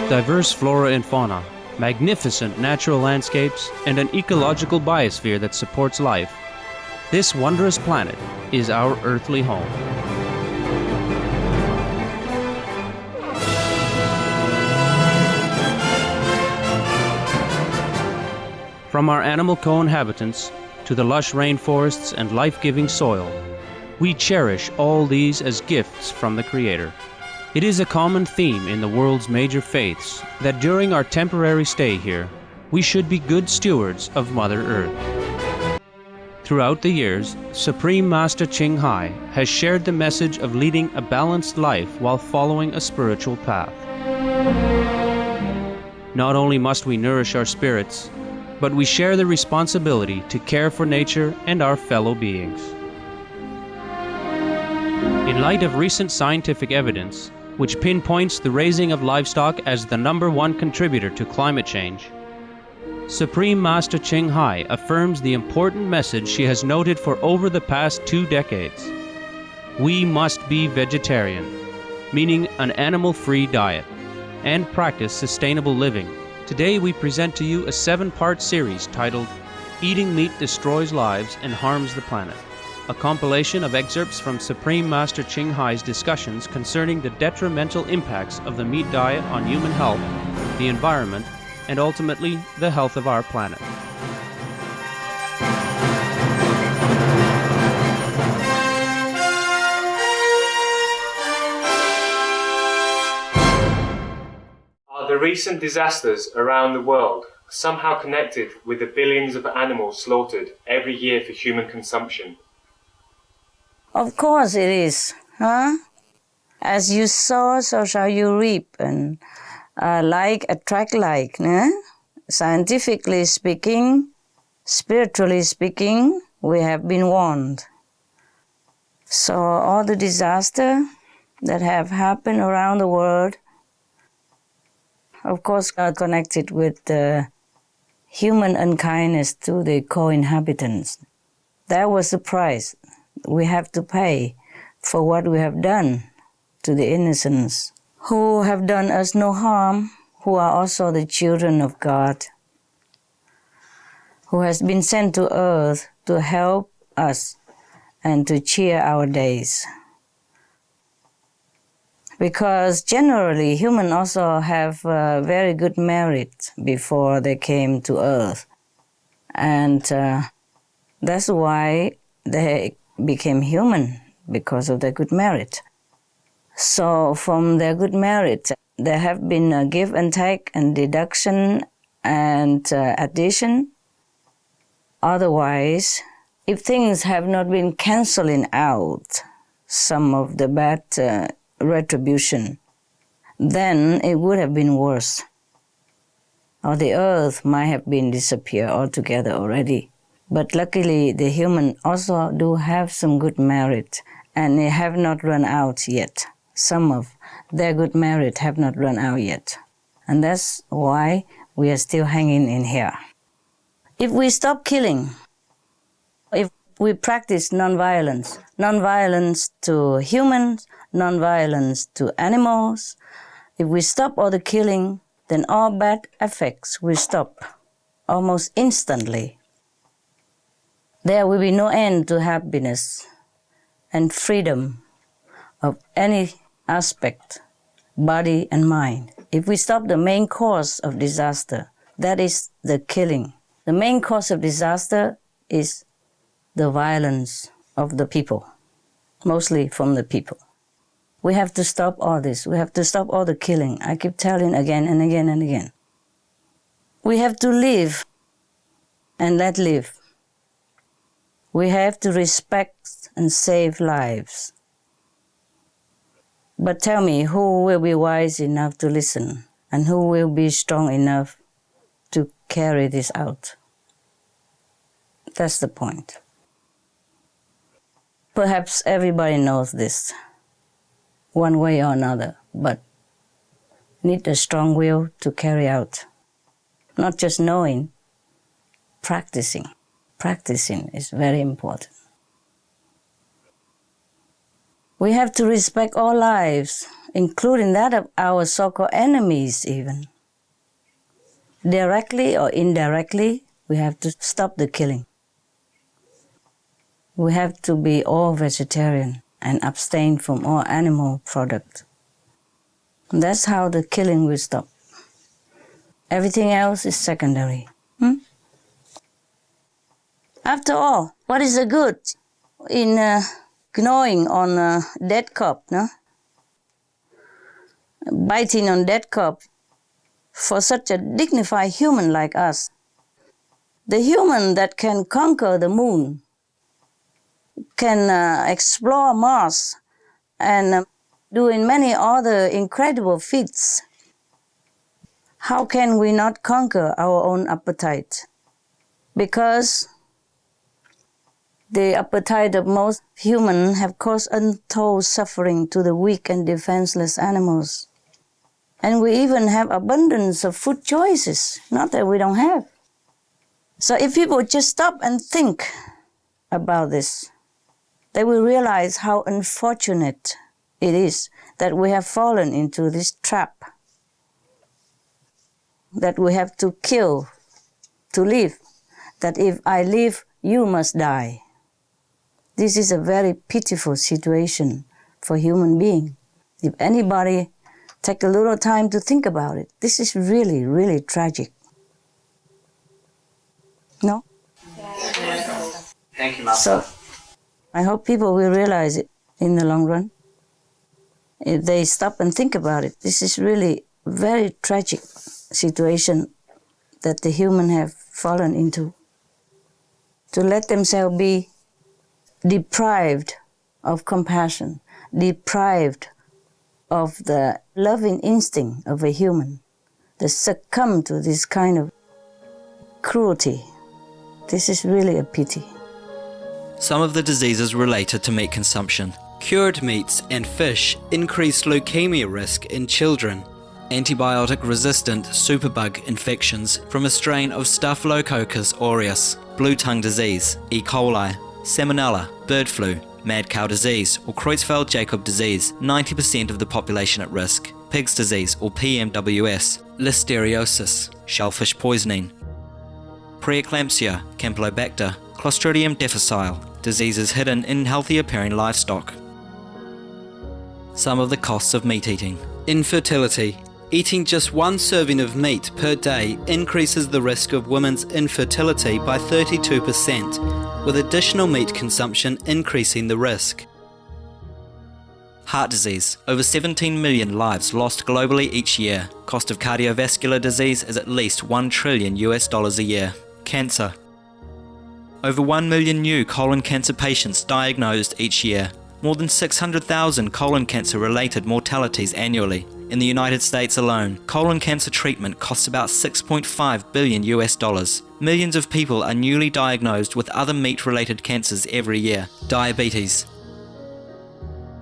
diverse flora and fauna, magnificent natural landscapes, and an ecological biosphere that supports life, this wondrous planet is our earthly home. From our animal co-inhabitants to the lush rainforests and life-giving soil, we cherish all these as gifts from the Creator. It is a common theme in the world's major faiths that during our temporary stay here, we should be good stewards of Mother Earth. Throughout the years, Supreme Master Ching Hai has shared the message of leading a balanced life while following a spiritual path. Not only must we nourish our spirits, but we share the responsibility to care for nature and our fellow beings. In light of recent scientific evidence, which pinpoints the raising of livestock as the #1 contributor to climate change, Supreme Master Ching Hai affirms the important message she has noted for over the past 2 decades. We must be vegetarian, meaning an animal-free diet, and practice sustainable living. Today we present to you a 7-part series titled Eating Meat Destroys Lives and Harms the Planet, a compilation of excerpts from Supreme Master Ching Hai's discussions concerning the detrimental impacts of the meat diet on human health, the environment, and ultimately the health of our planet. Are the recent disasters around the world somehow connected with the billions of animals slaughtered every year for human consumption? Of course it is, huh? As you sow, so shall you reap, and like attract like, né? Scientifically speaking, spiritually speaking, we have been warned. So all the disaster that have happened around the world, of course, are connected with the human unkindness to the co-inhabitants. That was the price we have to pay for what we have done to the innocents, who have done us no harm, who are also the children of God, who has been sent to earth to help us and to cheer our days. Because generally humans also have very good merit before they came to earth. And that's why they became human, because of their good merit. So from their good merit, there have been a give and take and deduction and addition. Otherwise, if things have not been canceling out some of the bad retribution, then it would have been worse. Or the earth might have been disappeared altogether already. But luckily, the humans also do have some good merit, and they have not run out yet. Some of their good merit have not run out yet. And that's why we are still hanging in here. If we stop killing, if we practice nonviolence, nonviolence to humans, nonviolence to animals, if we stop all the killing, then all bad effects will stop almost instantly. There will be no end to happiness and freedom of any aspect, body and mind. If we stop the main cause of disaster, that is the killing. The main cause of disaster is the violence of the people, mostly from the people. We have to stop all this. We have to stop all the killing. I keep telling again and again and again. We have to live and let live. We have to respect and save lives. But tell me, who will be wise enough to listen, and who will be strong enough to carry this out? That's the point. Perhaps everybody knows this, one way or another, but need a strong will to carry out. Not just knowing, practicing. Practicing is very important. We have to respect all lives, including that of our so-called enemies even. Directly or indirectly, we have to stop the killing. We have to be all vegetarian and abstain from all animal products. That's how the killing will stop. Everything else is secondary. After all, what is the good in gnawing on a dead corpse, no? Biting on dead corpse for such a dignified human like us? The human that can conquer the moon, can explore Mars, and doing many other incredible feats. How can we not conquer our own appetite? Because the appetite of most humans have caused untold suffering to the weak and defenseless animals. And we even have abundance of food choices, not that we don't have. So if people just stop and think about this, they will realize how unfortunate it is that we have fallen into this trap, that we have to kill to live, that if I live, you must die. This is a very pitiful situation for human beings. If anybody take a little time to think about it, this is really, really tragic. No? Thank you, Master. So, I hope people will realize it in the long run. If they stop and think about it, this is really a very tragic situation that the human have fallen into. To let themselves be deprived of compassion, deprived of the loving instinct of a human, to succumb to this kind of cruelty. This is really a pity. Some of the diseases related to meat consumption. Cured meats and fish increase leukemia risk in children. Antibiotic-resistant superbug infections from a strain of Staphylococcus aureus, blue tongue disease, E. coli, salmonella, bird flu, mad cow disease or Creutzfeldt-Jakob disease, 90% of the population at risk, pig's disease or PMWS, listeriosis, shellfish poisoning, preeclampsia, Campylobacter, Clostridium difficile, diseases hidden in healthy appearing livestock. Some of the costs of meat eating. Infertility. Eating just one serving of meat per day increases the risk of women's infertility by 32%, with additional meat consumption increasing the risk. Heart disease. Over 17 million lives lost globally each year. Cost of cardiovascular disease is at least $1 trillion a year. Cancer. Over 1 million new colon cancer patients diagnosed each year. More than 600,000 colon cancer-related mortalities annually. In the United States alone, colon cancer treatment costs about $6.5 billion. Millions of people are newly diagnosed with other meat-related cancers every year. Diabetes.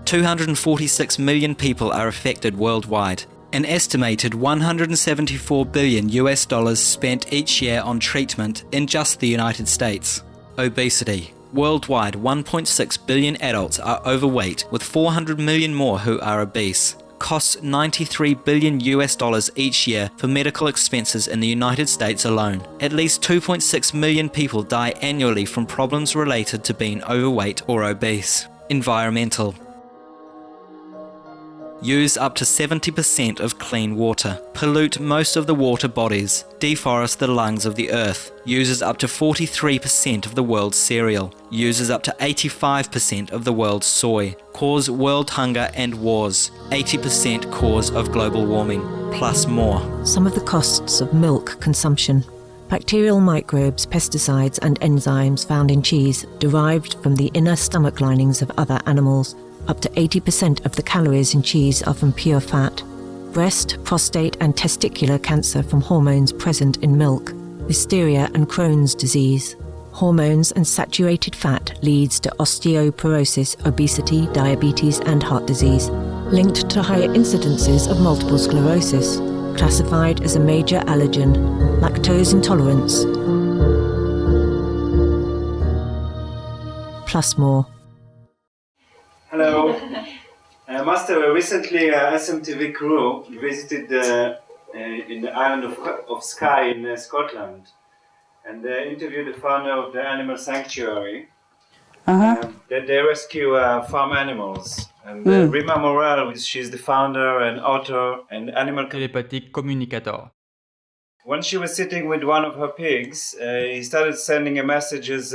246 million people are affected worldwide. An estimated $174 billion spent each year on treatment in just the United States. Obesity. Worldwide, 1.6 billion adults are overweight, with 400 million more who are obese. Costs $93 billion each year for medical expenses in the United States alone. At least 2.6 million people die annually from problems related to being overweight or obese. Environmental. Use up to 70% of clean water. Pollute most of the water bodies. Deforest the lungs of the earth. Uses up to 43% of the world's cereal. Uses up to 85% of the world's soy. Cause world hunger and wars. 80% cause of global warming, plus more. Some of the costs of milk consumption. Bacterial microbes, pesticides and enzymes found in cheese derived from the inner stomach linings of other animals. Up to 80% of the calories in cheese are from pure fat. Breast, prostate and testicular cancer from hormones present in milk. Listeria and Crohn's disease. Hormones and saturated fat leads to osteoporosis, obesity, diabetes and heart disease. Linked to higher incidences of multiple sclerosis. Classified as a major allergen. Lactose intolerance. Plus more. Hello. Master, recently SMTV crew visited in the island of Skye in Scotland, and they interviewed the founder of the animal sanctuary. They rescue farm animals. And Rima Morel, she's the founder and author and animal télépathique communicator. When she was sitting with one of her pigs, he started sending messages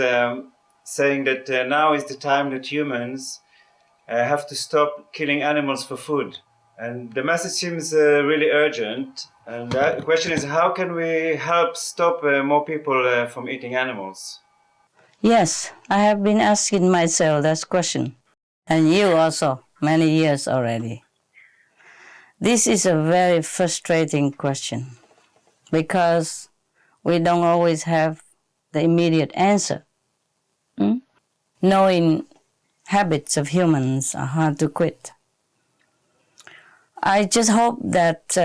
saying that now is the time that humans have to stop killing animals for food. And the message seems really urgent. And the question is, how can we help stop more people from eating animals? Yes, I have been asking myself that question, and you also, many years already. This is a very frustrating question because we don't always have the immediate answer. Knowing habits of humans are hard to quit. I just hope that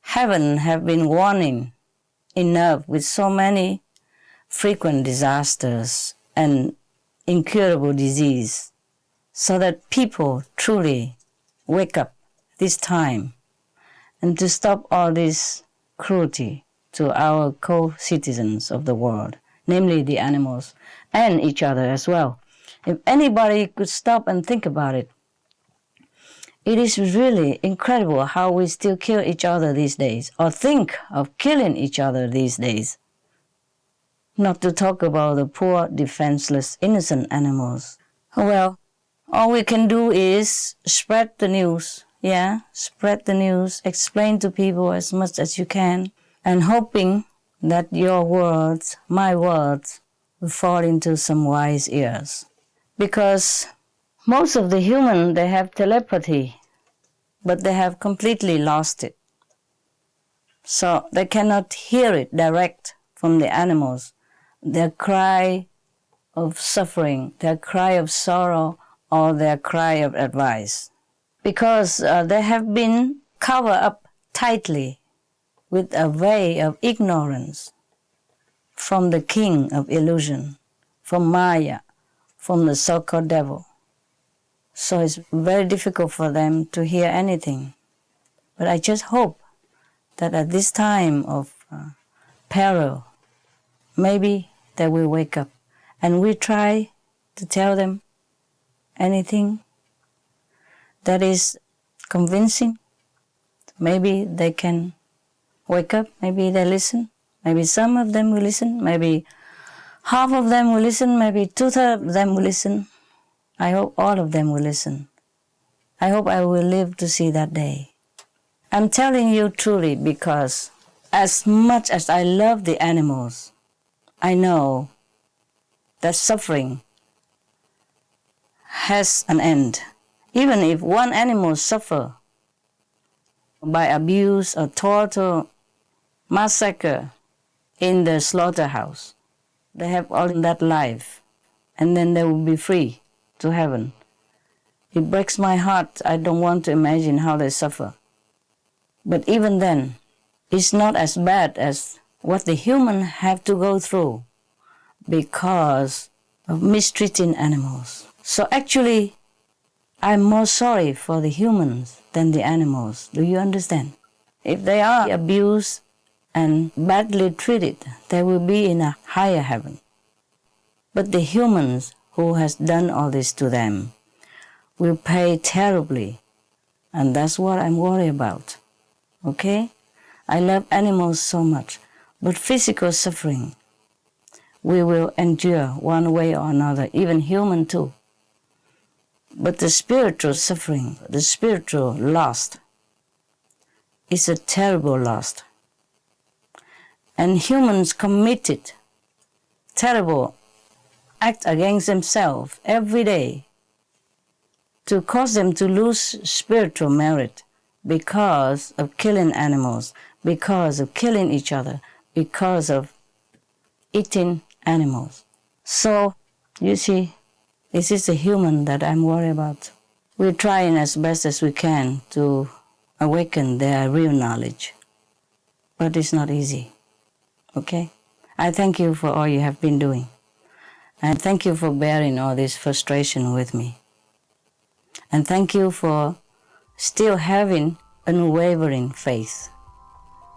heaven have been warning enough with so many frequent disasters and incurable disease so that people truly wake up this time and to stop all this cruelty to our co-citizens of the world, namely the animals and each other as well. If anybody could stop and think about it, it is really incredible how we still kill each other these days or think of killing each other these days. Not to talk about the poor, defenseless, innocent animals. Well, all we can do is spread the news. Yeah, spread the news, explain to people as much as you can, and hoping that your words, my words, will fall into some wise ears. Because most of the human, they have telepathy, but they have completely lost it. So they cannot hear it direct from the animals. Their cry of suffering, their cry of sorrow, or their cry of advice. Because they have been covered up tightly with a veil of ignorance from the king of illusion, from Maya, from the so-called devil. So it's very difficult for them to hear anything. But I just hope that at this time of peril, maybe they will wake up and we try to tell them anything that is convincing. Maybe they can wake up, maybe they listen, maybe some of them will listen, maybe half of them will listen, maybe 2/3 of them will listen. I hope all of them will listen. I hope I will live to see that day. I'm telling you truly because as much as I love the animals, I know that suffering has an end. Even if one animal suffers by abuse or torture, massacre in the slaughterhouse, they have all that life, and then they will be free to heaven. It breaks my heart. I don't want to imagine how they suffer. But even then, it's not as bad as what the humans have to go through because of mistreating animals. So actually, I'm more sorry for the humans than the animals. Do you understand? If they are abused and badly treated, they will be in a higher heaven. But the humans who has done all this to them will pay terribly, and that's what I'm worried about. Okay? I love animals so much, but physical suffering we will endure one way or another, even human too. But the spiritual suffering, the spiritual loss, is a terrible loss. And humans committed terrible act against themselves every day to cause them to lose spiritual merit because of killing animals, because of killing each other, because of eating animals. So, you see, this is the human that I'm worried about. We're trying as best as we can to awaken their real knowledge, but it's not easy. Okay? I thank you for all you have been doing. And thank you for bearing all this frustration with me. And thank you for still having unwavering faith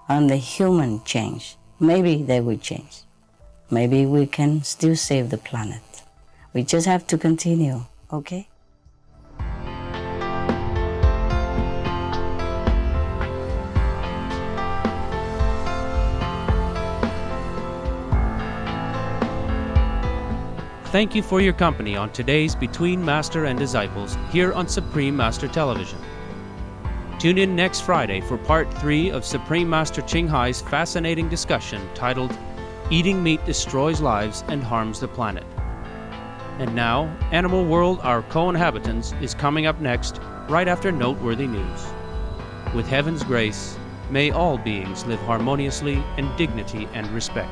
on the human change. Maybe they will change. Maybe we can still save the planet. We just have to continue, okay? Thank you for your company on today's Between Master and Disciples here on Supreme Master Television. Tune in next Friday for Part 3 of Supreme Master Ching Hai's fascinating discussion titled Eating Meat Destroys Lives and Harms the Planet. And now, Animal World, Our Co-Inhabitants is coming up next, right after noteworthy news. With heaven's grace, may all beings live harmoniously in dignity and respect.